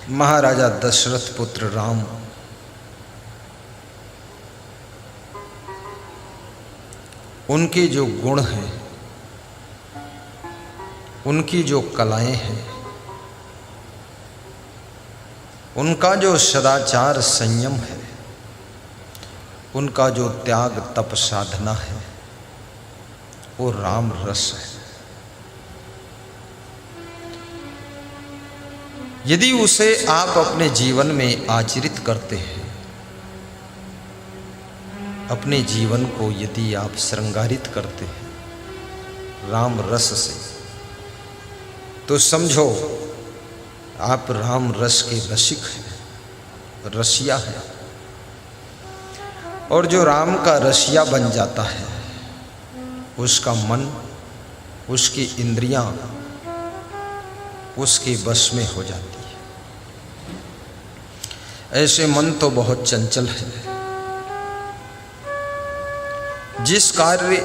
महाराजा दशरथ पुत्र राम उनके जो गुण हैं, उनकी जो कलाएं हैं, उनका जो सदाचार संयम है, उनका जो त्याग तप साधना है, वो राम रस है। यदि उसे आप अपने जीवन में आचरित करते हैं, अपने जीवन को यदि आप श्रृंगारित करते हैं राम रस से, तो समझो आप राम रस के रसिक हैं, रसिया हैं। और जो राम का रसिया बन जाता है, उसका मन, उसकी इंद्रियां उसके बस में हो जाती है। ऐसे मन तो बहुत चंचल है, जिस कार्य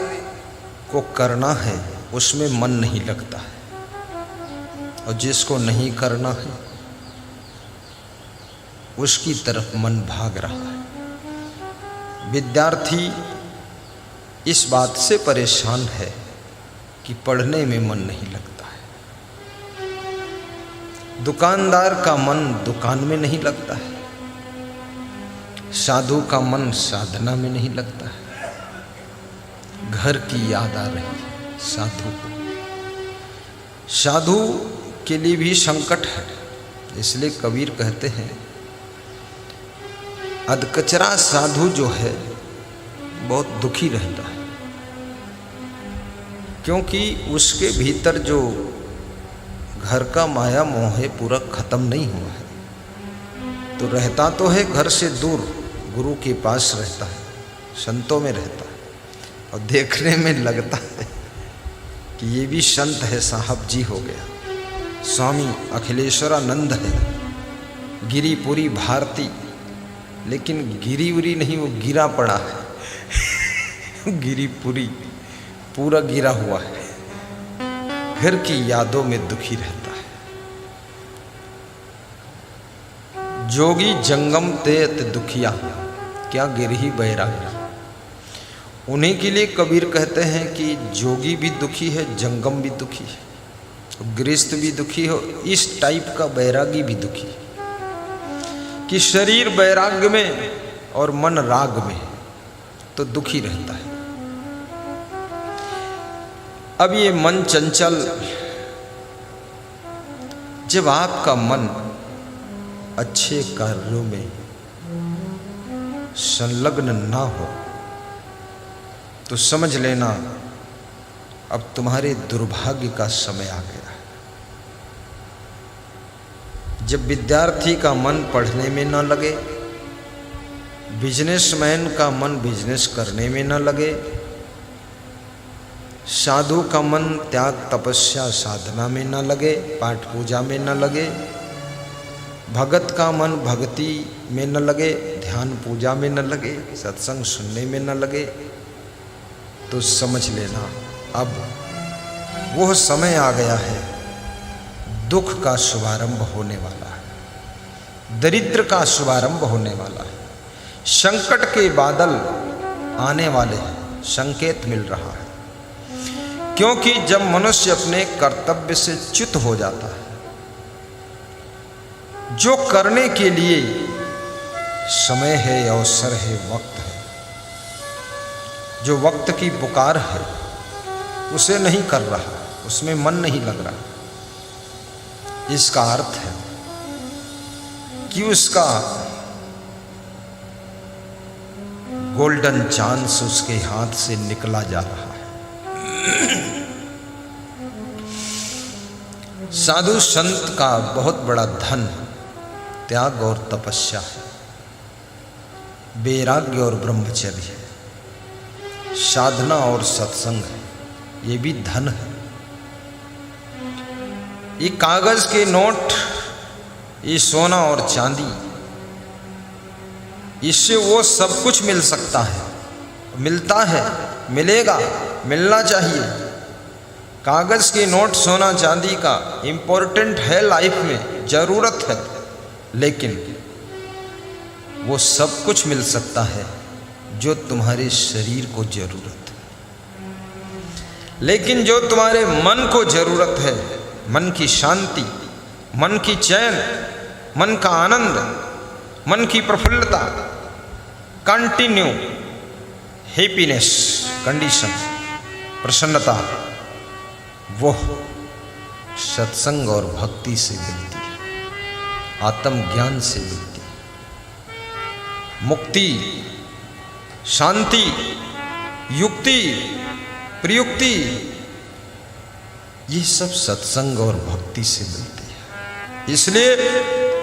को करना है उसमें मन नहीं लगता है, और जिसको नहीं करना है उसकी तरफ मन भाग रहा है। विद्यार्थी इस बात से परेशान है कि पढ़ने में मन नहीं लगता है। दुकानदार का मन दुकान में नहीं लगता है, साधु का मन साधना में नहीं लगता है। घर की याद आ रही है साधु को। साधु के लिए भी संकट है, इसलिए कबीर कहते हैं अधकचरा साधु जो है बहुत दुखी रहता है, क्योंकि उसके भीतर जो घर का माया मोह है पूरा खत्म नहीं हुआ है। तो रहता तो है घर से दूर, गुरु के पास रहता है, संतों में रहता है, और देखने में लगता है कि ये भी संत है, साहब जी हो गया। स्वामी अखिलेश्वरानंद है, गिरीपुरी भारती, लेकिन गिरी उरी नहीं, वो गिरा पड़ा है। गिरीपुरी पूरा गिरा हुआ है, घर की यादों में दुखी रहता है। जोगी जंगम तेत दुखिया, क्या गिरही बैरागी। उन्हीं के लिए कबीर कहते हैं कि जोगी भी दुखी है, जंगम भी दुखी है, गृहस्थ भी दुखी हो, इस टाइप का बैरागी भी दुखी है कि शरीर बैराग्य में और मन राग में, तो दुखी रहता है। अब ये मन चंचल, जब आपका मन अच्छे कार्यों में संलग्न ना हो तो समझ लेना अब तुम्हारे दुर्भाग्य का समय आ गया है। जब विद्यार्थी का मन पढ़ने में न लगे, बिजनेसमैन का मन बिजनेस करने में न लगे, साधु का मन त्याग तपस्या साधना में न लगे, पाठ पूजा में न लगे, भगत का मन भक्ति में न लगे, ध्यान पूजा में न लगे, सत्संग सुनने में न लगे, तो समझ लेना अब वह समय आ गया है, दुख का शुभारंभ होने वाला है, दरिद्र का शुभारंभ होने वाला है, संकट के बादल आने वाले हैं, संकेत मिल रहा है। क्योंकि जब मनुष्य अपने कर्तव्य से च्युत हो जाता है, जो करने के लिए समय है, अवसर है, वक्त है, जो वक्त की पुकार है उसे नहीं कर रहा, उसमें मन नहीं लग रहा, इसका अर्थ है कि उसका गोल्डन चांस उसके हाथ से निकला जा रहा है। साधु संत का बहुत बड़ा धन त्याग और तपस्या है, वैराग्य और ब्रह्मचर्य है, साधना और सत्संग है, ये भी धन है। ये कागज के नोट, ये सोना और चांदी, इससे वो सब कुछ मिल सकता है, मिलता है, मिलेगा, मिलना चाहिए। कागज के नोट सोना चांदी का इम्पोर्टेंट है, लाइफ में ज़रूरत है, लेकिन वो सब कुछ मिल सकता है जो तुम्हारे शरीर को जरूरत है। लेकिन जो तुम्हारे मन को जरूरत है, मन की शांति, मन की चैन, मन का आनंद, मन की प्रफुल्लता, कंटिन्यू हैप्पीनेस कंडीशन, प्रसन्नता, वो सत्संग और भक्ति से मिलती है, आत्मज्ञान से मिलती है। मुक्ति, शांति, युक्ति, प्रयुक्ति, ये सब सत्संग और भक्ति से मिलती है। इसलिए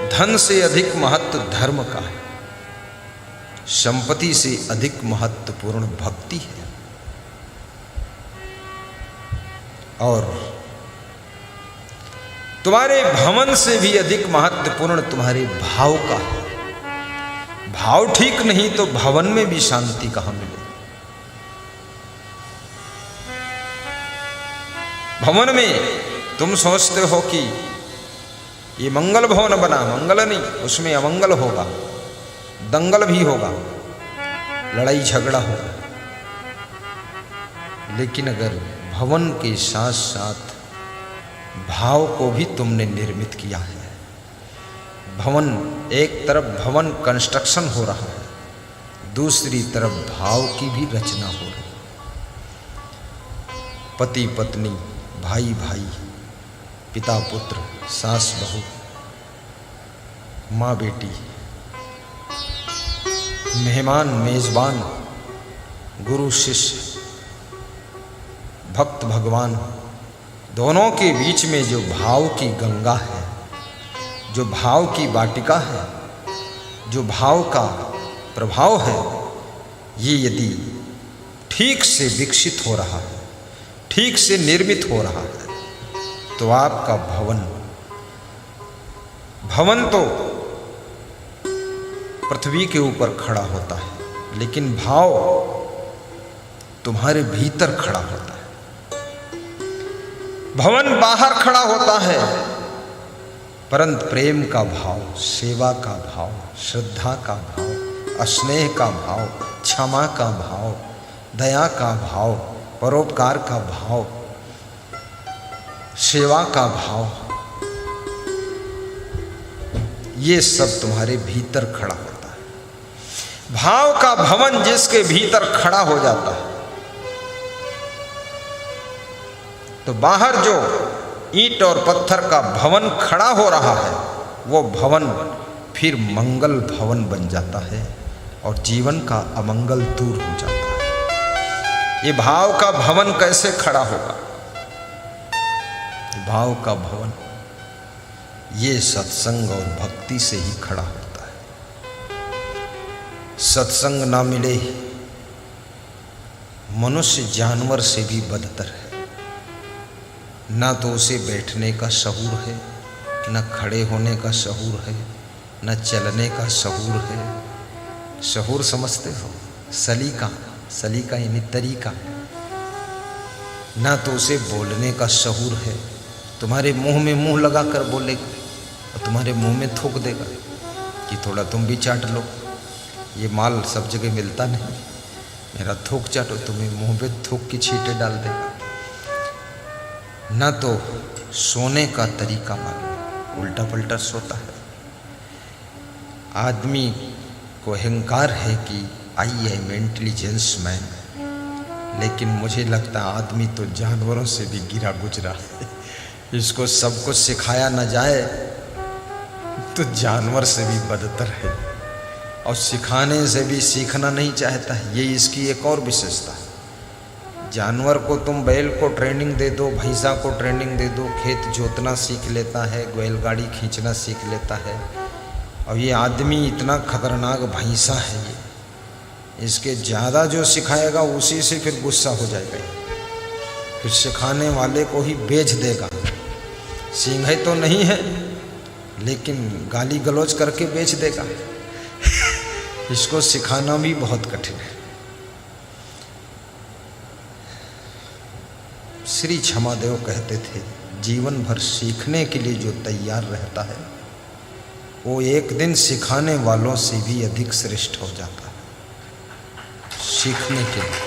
धन से अधिक महत्व धर्म का है, संपत्ति से अधिक महत्वपूर्ण भक्ति है, और तुम्हारे भवन से भी अधिक महत्वपूर्ण तुम्हारे भाव का है। भाव ठीक नहीं तो भवन में भी शांति कहां मिले। भवन में तुम सोचते हो कि ये मंगल भवन बना, मंगल नहीं, उसमें अमंगल होगा, दंगल भी होगा, लड़ाई झगड़ा होगा। लेकिन अगर भवन के साथ साथ भाव को भी तुमने निर्मित किया है, भवन, एक तरफ भवन कंस्ट्रक्शन हो रहा है, दूसरी तरफ भाव की भी रचना हो रही है। पति पत्नी, भाई भाई, पिता पुत्र, सास बहू, माँ बेटी, मेहमान मेजबान, गुरु शिष्य, भक्त भगवान, दोनों के बीच में जो भाव की गंगा है, जो भाव की वाटिका है, जो भाव का प्रभाव है, ये यदि ठीक से विकसित हो रहा है, ठीक से निर्मित हो रहा है, तो आपका भवन तो पृथ्वी के ऊपर खड़ा होता है, लेकिन भाव तुम्हारे भीतर खड़ा होता है। भवन बाहर खड़ा होता है, परंतु प्रेम का भाव, सेवा का भाव, श्रद्धा का भाव, स्नेह का भाव, क्षमा का भाव, दया का भाव, परोपकार का भाव, सेवा का भाव, ये सब तुम्हारे भीतर खड़ा होता है। भाव का भवन जिसके भीतर खड़ा हो जाता है, तो बाहर जो ईंट और पत्थर का भवन खड़ा हो रहा है, वो भवन फिर मंगल भवन बन जाता है और जीवन का अमंगल दूर हो जाता है। ये भाव का भवन कैसे खड़ा होगा? भाव का भवन ये सत्संग और भक्ति से ही खड़ा होता है। सत्संग ना मिले, मनुष्य जानवर से भी बदतर है। ना तो उसे बैठने का शऊर है, न खड़े होने का शऊर है, न चलने का शऊर है। शऊर समझते हो? सलीका, सलीका यानी तरीका। ना तो उसे बोलने का शऊर है, तुम्हारे मुंह में मुंह लगा कर बोलेगा और तुम्हारे मुंह में थूक देगा कि थोड़ा तुम भी चाट लो, ये माल सब जगह मिलता नहीं, मेरा थूक चाटो। तुम्हें मुंह पे थूक की छींटे डाल देगा। न तो सोने का तरीका मालूम, उल्टा पलटा सोता है। आदमी को अहंकार है कि आई एम इंटेलिजेंस मैन, लेकिन मुझे लगता है आदमी तो जानवरों से भी गिरा गुजरा है। इसको सब कुछ सिखाया न जाए तो जानवर से भी बदतर है, और सिखाने से भी सीखना नहीं चाहता है। ये इसकी एक और विशेषता है। जानवर को तुम बैल को ट्रेनिंग दे दो, भैंसा को ट्रेनिंग दे दो, खेत जोतना सीख लेता है, बैलगाड़ी खींचना सीख लेता है। और ये आदमी इतना खतरनाक भैंसा है, ये इसके ज़्यादा जो सिखाएगा उसी से फिर गुस्सा हो जाएगा, फिर सिखाने वाले को ही बेच देगा। सींग तो नहीं है, लेकिन गाली गलौज करके बेच देगा। इसको सिखाना भी बहुत कठिन है। श्री क्षमादेव कहते थे, जीवन भर सीखने के लिए जो तैयार रहता है वो एक दिन सिखाने वालों से भी अधिक श्रेष्ठ हो जाता है सीखने के लिए।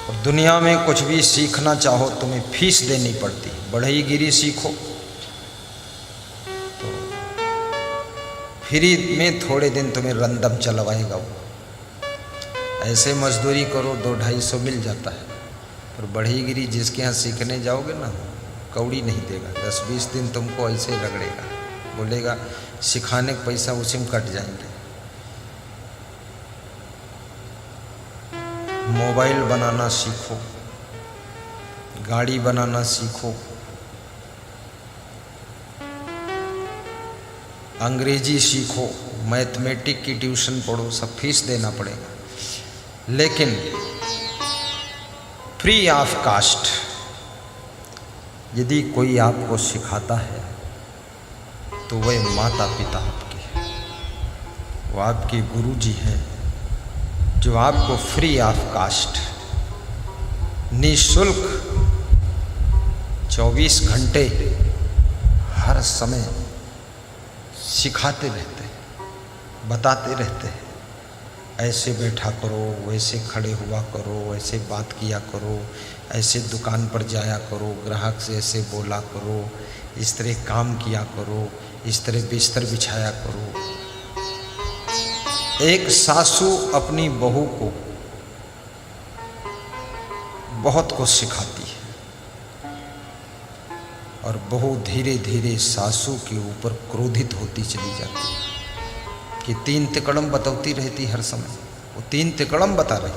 और दुनिया में कुछ भी सीखना चाहो तुम्हें फीस देनी पड़ती। बढ़ईगिरी सीखो तो फ्री में थोड़े दिन तुम्हें रंदम चलवाएगा वो। ऐसे मजदूरी करो 200-250 मिल जाता है। पर बढ़ईगिरी जिसके यहाँ सीखने जाओगे ना, कौड़ी नहीं देगा। 10-20 दिन तुमको ऐसे रगड़ेगा, बोलेगा सिखाने का पैसा उसी में कट जाएंगे। मोबाइल बनाना सीखो, गाड़ी बनाना सीखो, अंग्रेजी सीखो, मैथमेटिक की ट्यूशन पढ़ो, सब फीस देना पड़ेगा। लेकिन फ्री ऑफ कास्ट यदि कोई आपको सिखाता है तो वह माता पिता आपके हैं, वो आपके गुरुजी हैं जो आपको फ्री ऑफ कास्ट निःशुल्क 24 घंटे हर समय सिखाते रहते हैं, बताते रहते हैं। ऐसे बैठा करो, वैसे खड़े हुआ करो, ऐसे बात किया करो, ऐसे दुकान पर जाया करो, ग्राहक से ऐसे बोला करो, इस तरह काम किया करो, इस तरह बिस्तर बिछाया करो। एक सासू अपनी बहू को बहुत कुछ सिखाती है और बहू धीरे धीरे सासू के ऊपर क्रोधित होती चली जाती है कि 3 तिकड़म बतौती रहती हर समय। वो 3 तिकड़म बता रही।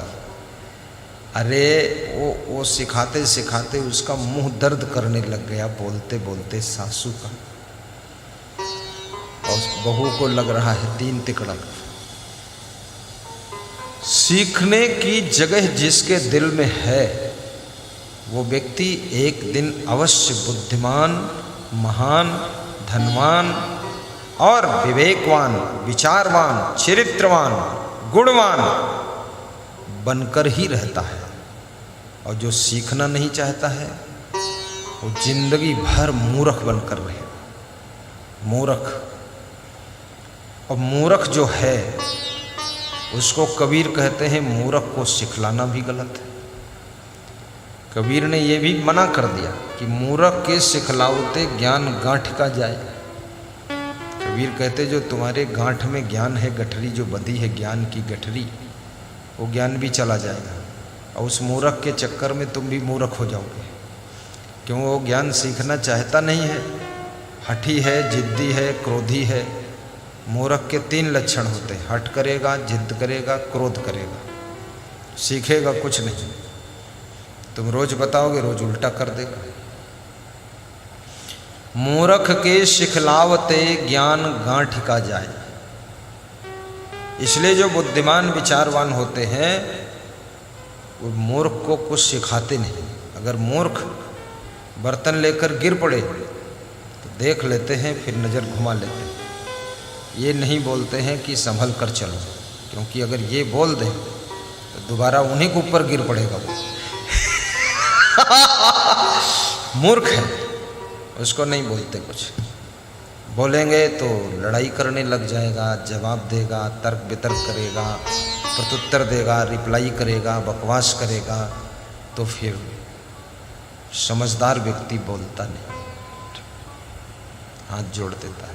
अरे वो सिखाते सिखाते उसका मुंह दर्द करने लग गया बोलते बोलते सासू का, और बहू को लग रहा है 3 तिकड़म। सीखने की जगह जिसके दिल में है वो व्यक्ति एक दिन अवश्य बुद्धिमान, महान, धनवान और विवेकवान, विचारवान, चरित्रवान, गुणवान बनकर ही रहता है। और जो सीखना नहीं चाहता है वो जिंदगी भर मूर्ख बनकर रहेगा। मूर्ख। और मूर्ख जो है उसको कबीर कहते हैं मूर्ख को सिखलाना भी गलत है। कबीर ने ये भी मना कर दिया कि मूर्ख के सिखलावते ज्ञान गांठ का जाए। कबीर कहते जो तुम्हारे गांठ में ज्ञान है, गठरी जो बंधी है ज्ञान की गठरी, वो ज्ञान भी चला जाएगा और उस मूर्ख के चक्कर में तुम भी मूर्ख हो जाओगे। क्यों? वो ज्ञान सीखना चाहता नहीं है, हठी है, जिद्दी है, क्रोधी है। मूर्ख के 3 लक्षण होते हैं, हठ करेगा, जिद्द करेगा, क्रोध करेगा, सीखेगा कुछ नहीं। तुम रोज बताओगे रोज उल्टा कर देगा। मूर्ख के सिखलावते ज्ञान गांठ का जाए। इसलिए जो बुद्धिमान विचारवान होते हैं वो मूर्ख को कुछ सिखाते नहीं। अगर मूर्ख बर्तन लेकर गिर पड़े तो देख लेते हैं, फिर नज़र घुमा लेते हैं। ये नहीं बोलते हैं कि संभल कर चलो, क्योंकि अगर ये बोल दें तो दोबारा उन्हीं के ऊपर गिर पड़ेगा वो। मूर्ख है, उसको नहीं बोलते कुछ। बोलेंगे तो लड़ाई करने लग जाएगा, जवाब देगा, तर्क वितर्क करेगा, प्रत्युत्तर देगा, रिप्लाई करेगा, बकवास करेगा। तो फिर समझदार व्यक्ति बोलता नहीं, हाथ जोड़ देता है।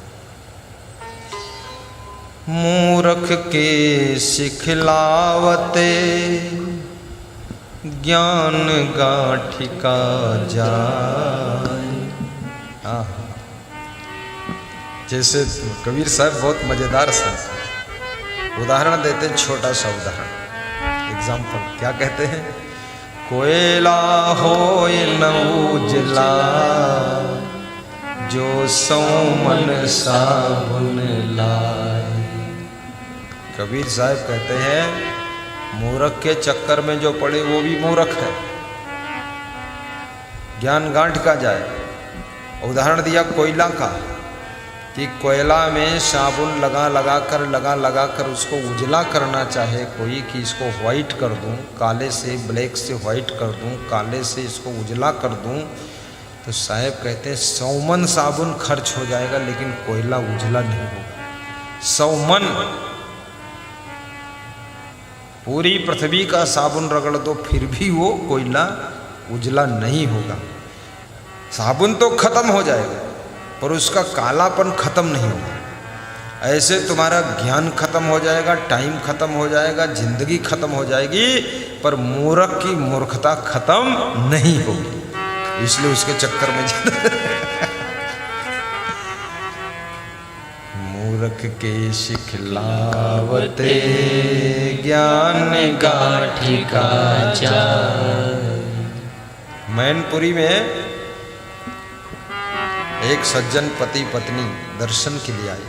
मूर्ख के सिखलावते ज्ञान गांठ का जाए। जैसे कबीर साहब बहुत मजेदार सा उदाहरण देते हैं, छोटा सा उदाहरण, एग्जाम्पल। क्या कहते हैं? कोयला होए न उजला जो सौ मन साबुन लाए। कबीर साहब कहते हैं मूर्ख के चक्कर में जो पड़े वो भी मूर्ख है, ज्ञान गांठ का जाए। उदाहरण दिया कोयला का कि कोयला में साबुन लगा लगा कर उसको उजला करना चाहे कोई कि इसको वाइट कर दूं, काले से ब्लैक से वाइट कर दूं, काले से इसको उजला कर दूं, तो साहब कहते हैं 100 मन साबुन खर्च हो जाएगा लेकिन कोयला उजला नहीं होगा। 100 मन पूरी पृथ्वी का साबुन रगड़ दो फिर भी वो कोयला उजला नहीं होगा। साबुन तो खत्म हो जाएगा पर उसका कालापन खत्म नहीं होगा। ऐसे तुम्हारा ज्ञान खत्म हो जाएगा, टाइम खत्म हो जाएगा, जिंदगी खत्म हो जाएगी, पर मूर्ख की मूर्खता खत्म नहीं होगी। इसलिए उसके चक्कर में मूर्ख के शिखलावते ज्ञान गाठी का जाय। मैनपुरी में एक सज्जन पति पत्नी दर्शन के लिए आए,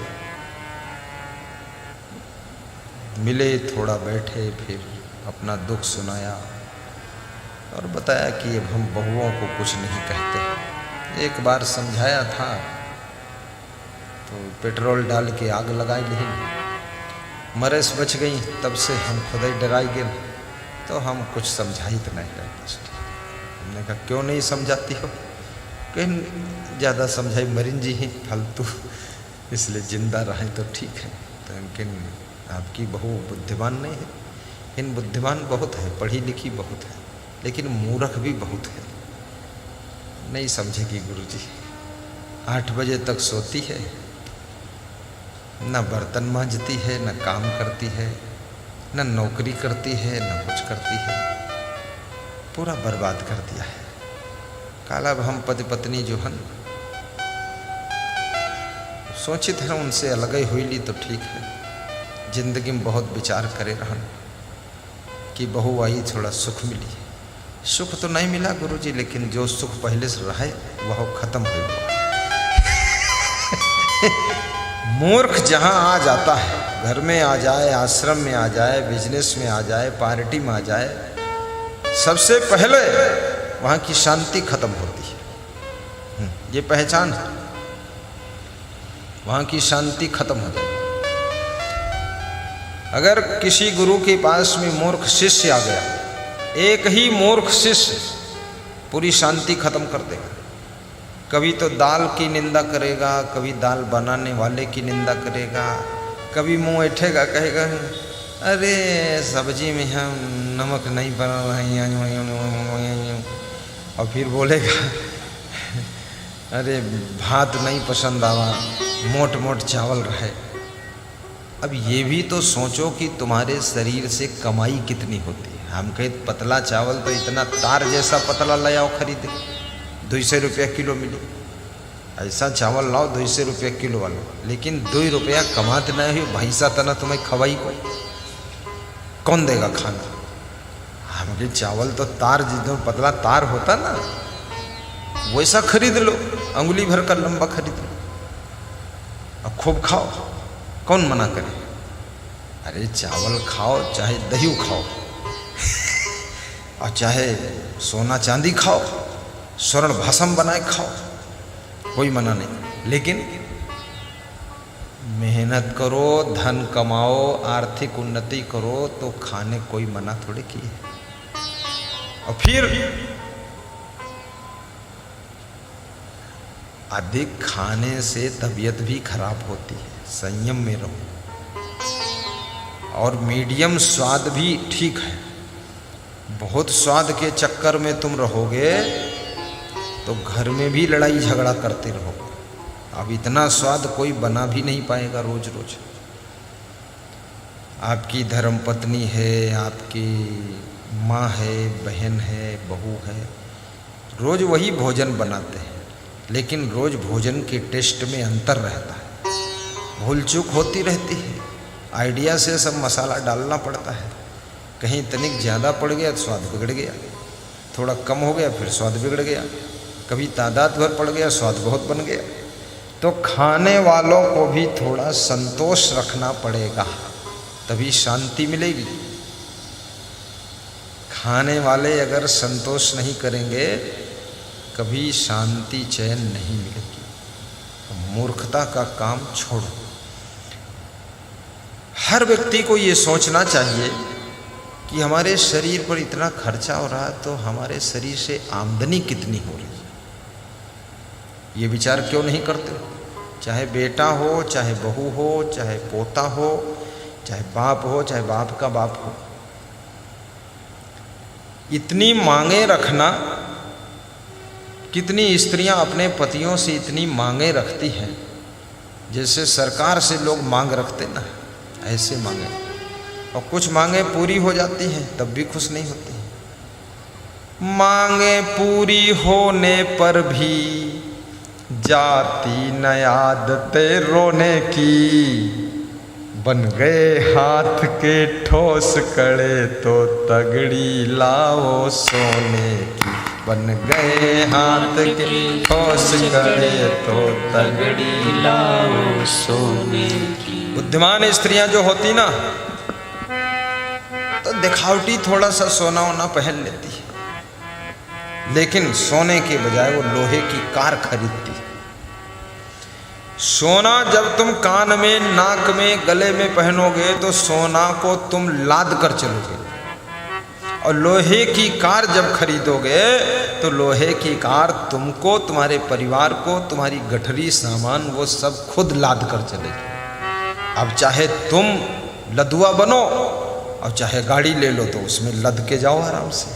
मिले, थोड़ा बैठे, फिर अपना दुख सुनाया और बताया कि अब हम बहुओं को कुछ नहीं कहते। एक बार समझाया था तो पेट्रोल डाल के आग लगाई, लेकिन मरेस बच गई। तब से हम खुद ही डराई गए, तो हम कुछ समझाई तो नहीं रहे। हमने कहा क्यों नहीं समझाती हो? कहीं ज़्यादा समझाई मरीन जी ही फालतू, इसलिए जिंदा रहें तो ठीक है। तो लेकिन आपकी बहू बुद्धिमान नहीं है। इन बुद्धिमान बहुत है, पढ़ी लिखी बहुत है, लेकिन मूर्ख भी बहुत है। नहीं समझेगी गुरुजी। 8 बजे तक सोती है, न बर्तन मांजती है, न काम करती है, न नौकरी करती है, न कुछ करती है। पूरा बर्बाद कर दिया है। काला अब हम पति पत्नी जो हन सोचित है उनसे अलग ही हुई ली तो ठीक है। जिंदगी में बहुत विचार करे रहन कि बहू आई थोड़ा सुख मिली। सुख तो नहीं मिला गुरुजी, लेकिन जो सुख पहले से रहे वह खत्म हो गया। मूर्ख जहाँ आ जाता है, घर में आ जाए, आश्रम में आ जाए, बिजनेस में आ जाए, पार्टी में आ जाए, सबसे पहले वहाँ की शांति खत्म होती है। ये पहचान है, वहाँ की शांति खत्म हो जाए। अगर किसी गुरु के पास में मूर्ख शिष्य आ गया, एक ही मूर्ख शिष्य पूरी शांति खत्म कर देगा। कभी तो दाल की निंदा करेगा, कभी दाल बनाने वाले की निंदा करेगा, कभी मुंह ऐठेगा, कहेगा अरे सब्जी में हम नमक नहीं पड़ा है, और फिर बोलेगा अरे भात नहीं पसंद आवा, मोट मोट चावल रहे। अब ये भी तो सोचो कि तुम्हारे शरीर से कमाई कितनी होती है। हम कहे पतला चावल तो इतना तार जैसा पतला ले आओ खरीदे, 200 रुपया किलो मिले। ऐसा चावल लाओ 200 रुपया किलो वाला, लेकिन 2 रुपया कमाते नहीं हो, भैंसा तना तुम्हें खवाई को कौन देगा खाना? हमारे चावल तो तार जितना पतला तार होता ना वैसा खरीद लो, अंगुली भर का लंबा खरीद लो और खूब खाओ, कौन मना करे? अरे चावल खाओ, चाहे दही खाओ और चाहे सोना चांदी खाओ, स्वर्ण भस्म बनाए खाओ, कोई मना नहीं। लेकिन मेहनत करो, धन कमाओ, आर्थिक उन्नति करो, तो खाने कोई मना थोड़े किए। और फिर अधिक खाने से तबीयत भी खराब होती है। संयम में रहो, और मीडियम स्वाद भी ठीक है। बहुत स्वाद के चक्कर में तुम रहोगे तो घर में भी लड़ाई झगड़ा करते रहोगे। अब इतना स्वाद कोई बना भी नहीं पाएगा रोज रोज। आपकी धर्मपत्नी है, आपकी माँ है, बहन है, बहू है, रोज वही भोजन बनाते हैं, लेकिन रोज भोजन के टेस्ट में अंतर रहता है, भूल चूक होती रहती है। आइडिया से सब मसाला डालना पड़ता है। कहीं तनिक ज़्यादा पड़ गया तो स्वाद बिगड़ गया, थोड़ा कम हो गया फिर स्वाद बिगड़ गया, कभी तादाद भर पड़ गया स्वाद बहुत बन गया। तो खाने वालों को भी थोड़ा संतोष रखना पड़ेगा, तभी शांति मिलेगी। खाने वाले अगर संतोष नहीं करेंगे कभी शांति चैन नहीं मिलेगी। मूर्खता का काम छोड़ो। हर व्यक्ति को ये सोचना चाहिए कि हमारे शरीर पर इतना खर्चा हो रहा है तो हमारे शरीर से आमदनी कितनी हो रही है। ये विचार क्यों नहीं करते? चाहे बेटा हो, चाहे बहू हो, चाहे पोता हो, चाहे बाप हो, चाहे बाप का बाप हो, इतनी मांगे रखना। कितनी स्त्रियां अपने पतियों से इतनी मांगे रखती हैं जैसे सरकार से लोग मांग रखते ना, ऐसे मांगे। और कुछ मांगे पूरी हो जाती हैं तब भी खुश नहीं होती। मांगे पूरी होने पर भी जाती न आदते रोने की, बन गए हाथ के ठोस कड़े तो तगड़ी लाओ सोने की, बन गए हाथ के ठोस कड़े तो तगड़ी लाओ सोने की। बुद्धिमान स्त्रियां जो होती ना तो दिखावटी थोड़ा सा सोना वोना पहन लेती है, लेकिन सोने के बजाय वो लोहे की कार खरीदती। सोना जब तुम कान में, नाक में, गले में पहनोगे तो सोना को तुम लाद कर चलोगे, और लोहे की कार जब खरीदोगे तो लोहे की कार तुमको, तुम्हारे परिवार को, तुम्हारी गठरी सामान वो सब खुद लाद कर चलेगी। अब चाहे तुम लदुआ बनो और चाहे गाड़ी ले लो तो उसमें लद के जाओ आराम से।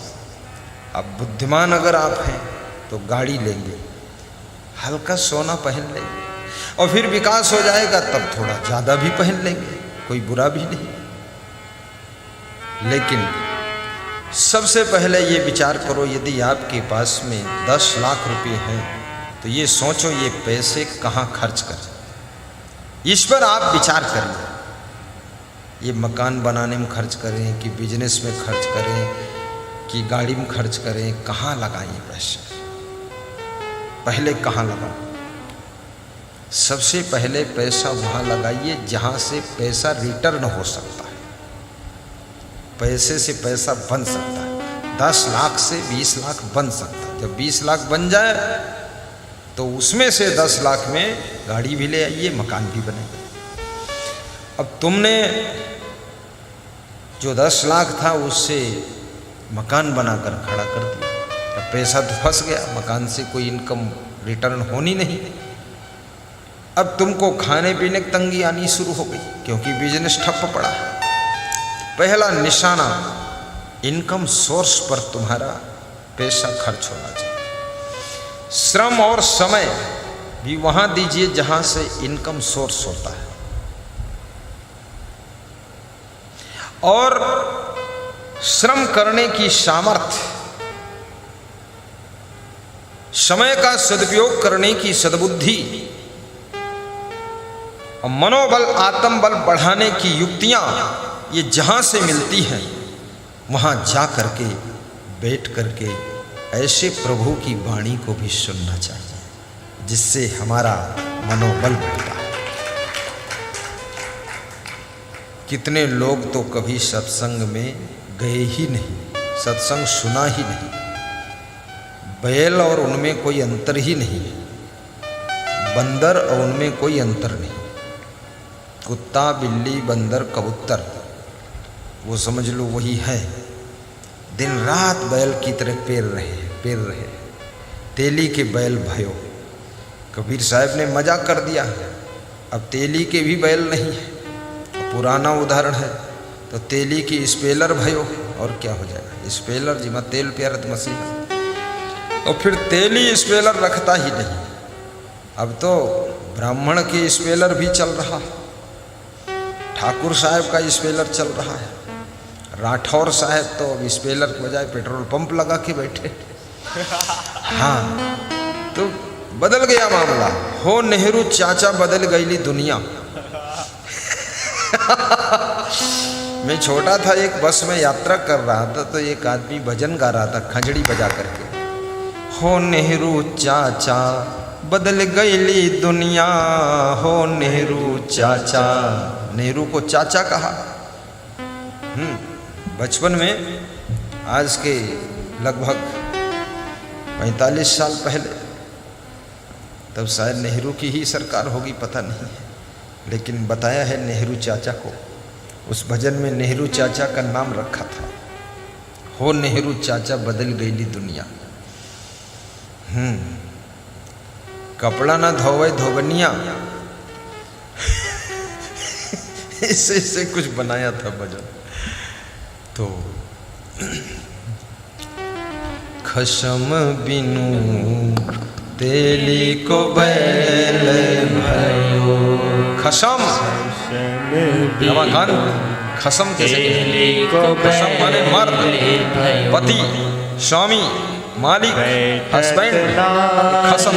अब बुद्धिमान अगर आप हैं तो गाड़ी लेंगे, हल्का सोना पहन लेंगे, और फिर विकास हो जाएगा तब थोड़ा ज़्यादा भी पहन लेंगे, कोई बुरा भी नहीं। लेकिन सबसे पहले ये विचार करो, यदि आपके पास में 10 लाख रुपए हैं तो ये सोचो ये पैसे कहाँ खर्च करें। इस पर आप विचार करिए, ये मकान बनाने में खर्च करें कि बिजनेस में खर्च करें कि गाड़ी में खर्च करें, कहाँ लगाएं पैसे? पहले कहाँ लगाएं? सबसे पहले पैसा वहाँ लगाइए जहाँ से पैसा रिटर्न हो सकता है, पैसे से पैसा बन सकता है। 10 लाख से 20 लाख बन सकता है। जब 20 लाख बन जाए तो उसमें से 10 लाख में गाड़ी भी ले आइए, मकान भी बनेगा। अब तुमने जो 10 लाख था उससे मकान बनाकर खड़ा कर दिया, अब पैसा तो फंस गया, मकान से कोई इनकम रिटर्न होनी नहीं। अब तुमको खाने पीने की तंगी आनी शुरू हो गई क्योंकि बिजनेस ठप पड़ा। पहला निशाना इनकम सोर्स पर तुम्हारा पैसा खर्च होना चाहिए। श्रम और समय भी वहां दीजिए जहां से इनकम सोर्स होता है। और श्रम करने की सामर्थ्य, समय का सदुपयोग करने की सद्बुद्धि और मनोबल, आत्मबल बढ़ाने की युक्तियां ये जहां से मिलती हैं वहां जा करके बैठ करके ऐसे प्रभु की वाणी को भी सुनना चाहिए जिससे हमारा मनोबल बढ़ता है। कितने लोग तो कभी सत्संग में गए ही नहीं, सत्संग सुना ही नहीं। बैल और उनमें कोई अंतर ही नहीं है, बंदर और उनमें कोई अंतर नहीं। कुत्ता, बिल्ली, बंदर, कबूतर, वो समझ लो वही है। दिन रात बैल की तरह पेर रहे। तेली के बैल भयो। कबीर साहब ने मजाक कर दिया, अब तेली के भी बैल नहीं है। पुराना उदाहरण है तो तेली की स्पेलर भयो, और क्या हो जाएगा? स्पेलर जिमा तेल प्यारत मसीह। और फिर तेली स्पेलर रखता ही नहीं। अब तो ब्राह्मण की स्पेलर भी चल रहा है, ठाकुर साहब का स्पेलर चल रहा है, राठौर साहब तो अब स्पेलर के बजाय पेट्रोल पंप लगा के बैठे। हाँ, तो बदल गया मामला। हो नेहरू चाचा बदल गईली दुनिया। मैं छोटा था, एक बस में यात्रा कर रहा था तो एक आदमी भजन गा रहा था खंजड़ी बजा करके। हो नेहरू चाचा बदल गईली दुनिया, हो नेहरू चाचा। नेहरू को चाचा कहा। बचपन में, आज के लगभग 45 साल पहले, तब शायद नेहरू की ही सरकार होगी, पता नहीं है, लेकिन बताया है नेहरू चाचा को। उस भजन में नेहरू चाचा का नाम रखा था, हो नेहरू चाचा बदल गईली दुनिया। कपड़ा ना धोवे धोबनिया। इससे कुछ बनाया था भजन। तो खसम बिनु तेली को बैल भयो। खसम रमाकांत, खसम कैसे? खसम माने मर्द, पति, स्वामी, मालिक, हस्बैंड। खसम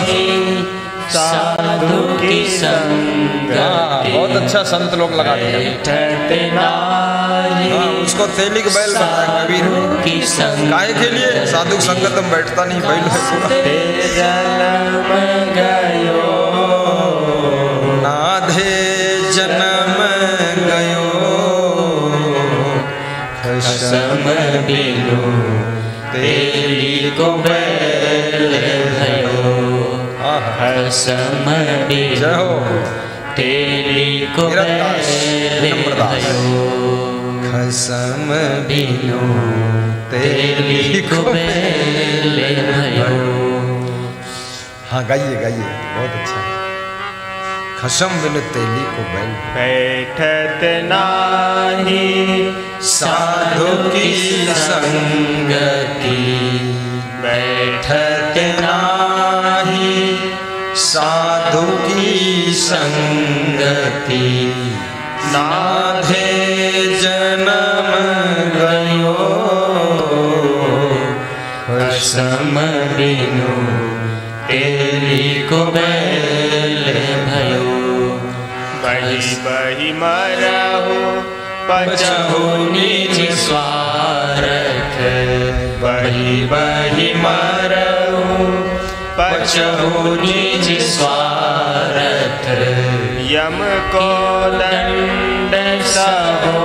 साधु की संगति, बहुत अच्छा संत लोग लगाते हैं। उसको तेली के बैल बनाया कबीर ने। काहे के लिए? साधु संगत में बैठता नहीं, बैल है पूरा। जन्म गयो नाधे जन्म गयो, खसम बिनु तेली को बैल भयो। खसम बिनु तेली को बैल भयो। खसम बिनु तेली को बैल भयो। हाँ गाइए गाइए, बहुत अच्छा। खसम बिनु तेली को बैल। बैठत नाही साधु की संगति, बैठत नाही साधु की संगति। नाधे जन्म गयो खसम बिनु तेली को बैल भयो। बही बही मरहु पचहु निज स्वार्थ, बही बही मरहु पचहु निज स्वार्थ। यम को दंड सहो,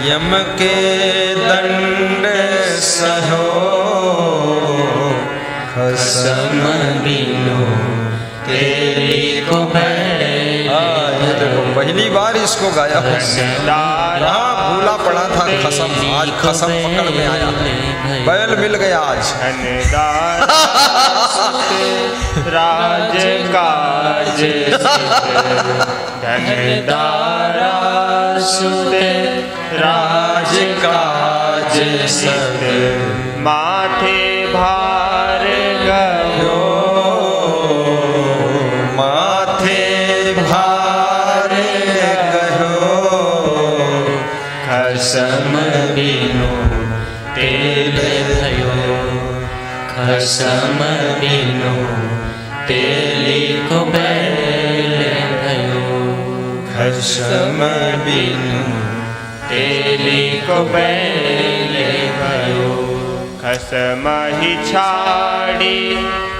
यम के दंड सहो। खसम बिनु तेली को बैल। ये देखो पहली बार इसको गाया हूँ। यहाँ भूला पड़ा था खसम, आज खसम पकड़ में आया, बैल मिल गया आज। राज काज धनदारा सुते, राज काज सित। माथे भार गयो, माथे भार गयो। खसम बिनु तेल भयो। खसम बिनु तेली को बैल भयो। खसम बिनु तेली को बैल भयो। खसम ही छाड़ी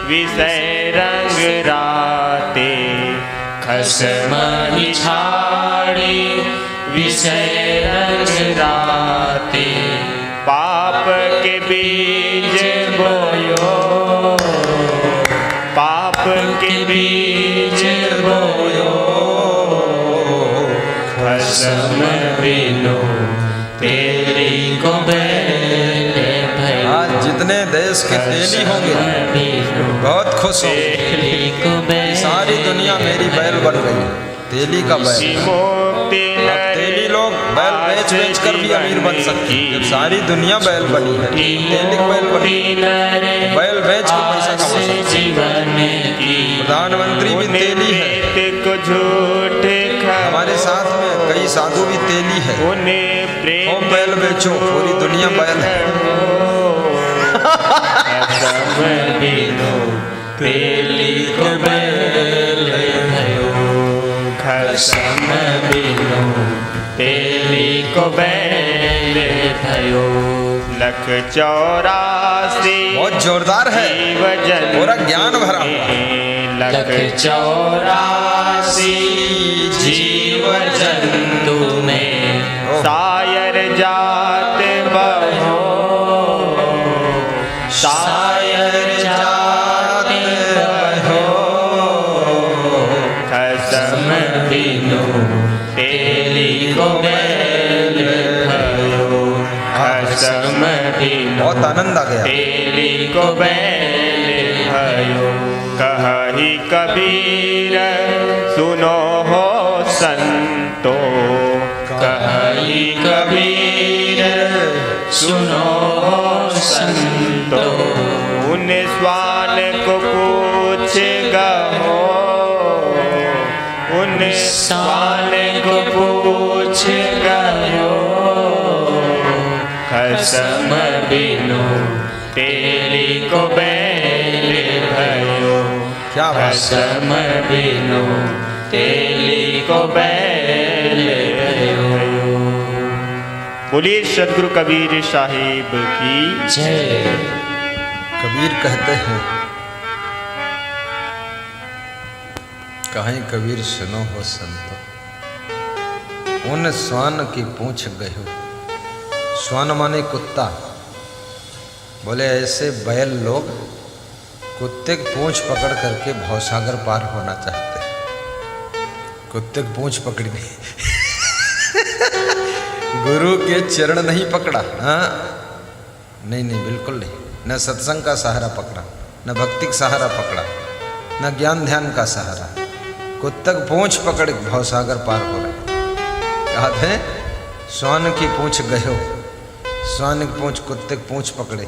विषय रंग राते, खसम ही छाड़ी विषय रंग राते। पाप के बीज बोयो, पाप के बीज बोयो। खसम बिनु तेली को बैल भयो। आज जितने देश के तेली होंगे बहुत खुश होंगे। सारी दुनिया मेरी बैल बन गई, तेली का बैल। अब तेली लोग बैल बेच बेच कर भी अमीर बन सकते हैं। जब सारी दुनिया बैल बनी है, तेली का बैल बनी, बैल बेच कर पैसा कमा सकते हैं। प्रधानमंत्री भी तेली है, हमारे साथ में कई साधु भी तेली है। वो बैल बेचो, पूरी दुनिया बैल है। तेली को बैल भयो। खसम बिनु तेली को बैल भयो। लख 84 बहुत जोरदार है, पूरा ज्ञान भरा हुआ। लख 84 जीव जंतु में सायर जात बहो। सायर जात बहो। खसम बिनु तेली को बैल भयो। खसम बिनु बहुत आनंद आ गया। तेली को बैल भयो। कहि कबीर सुनो हो संतो, कहि कबीर सुनो हो संतो। उन स्वान को पूछ गहो, उन स्वान को पूछ गयो, खसम बिनु तेली को बैल भयो। क्या बात है। खसम बिनु तेली को बैल भयो। बोलिए सदगुरु कबीर साहिब की जय। कबीर कहते हैं, कहीं कबीर सुनो हो संतो, उन स्वान की पूंछ गयो। स्वान माने कुत्ता। बोले ऐसे बैल लोग कुत्ते की पूंछ पकड़ करके भवसागर पार होना चाहते हैं। कुत्ते की पूंछ पकड़ी नहीं गुरु के चरण नहीं पकड़ा। हाँ नहीं नहीं, बिल्कुल नहीं। न सत्संग का सहारा पकड़ा, न भक्ति का सहारा पकड़ा, न ज्ञान ध्यान का सहारा। कुत्ते की पूंछ पकड़ भवसागर पार हो रहे। कहते हैं स्वान की पूंछ गयो। स्वान की पूंछ कुत्ते की पूंछ पकड़े।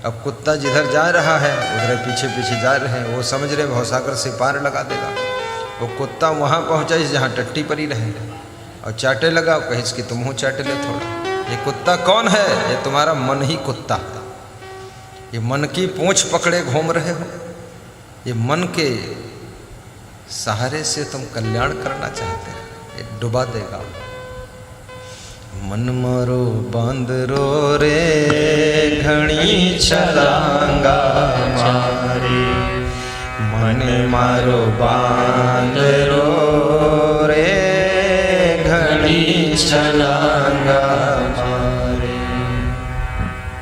अब कुत्ता जिधर जा रहा है उधर पीछे पीछे जा रहे हैं। वो समझ रहे भवसागर से पार लगा देगा। वो कुत्ता वहाँ पहुँचा जहाँ टट्टी परी रहे और चाटे लगा। कहीं इसकी तुम हो चाटे ले थोड़ा। ये कुत्ता कौन है? ये तुम्हारा मन ही कुत्ता है। ये मन की पूंछ पकड़े घूम रहे हो। ये मन के सहारे से तुम कल्याण करना चाहते हो, ये डुबा देगा। मन मारो बांदरो रे घणी छलांगा मारे। मन मारो बांदरो रे घणी छलांगा मारे।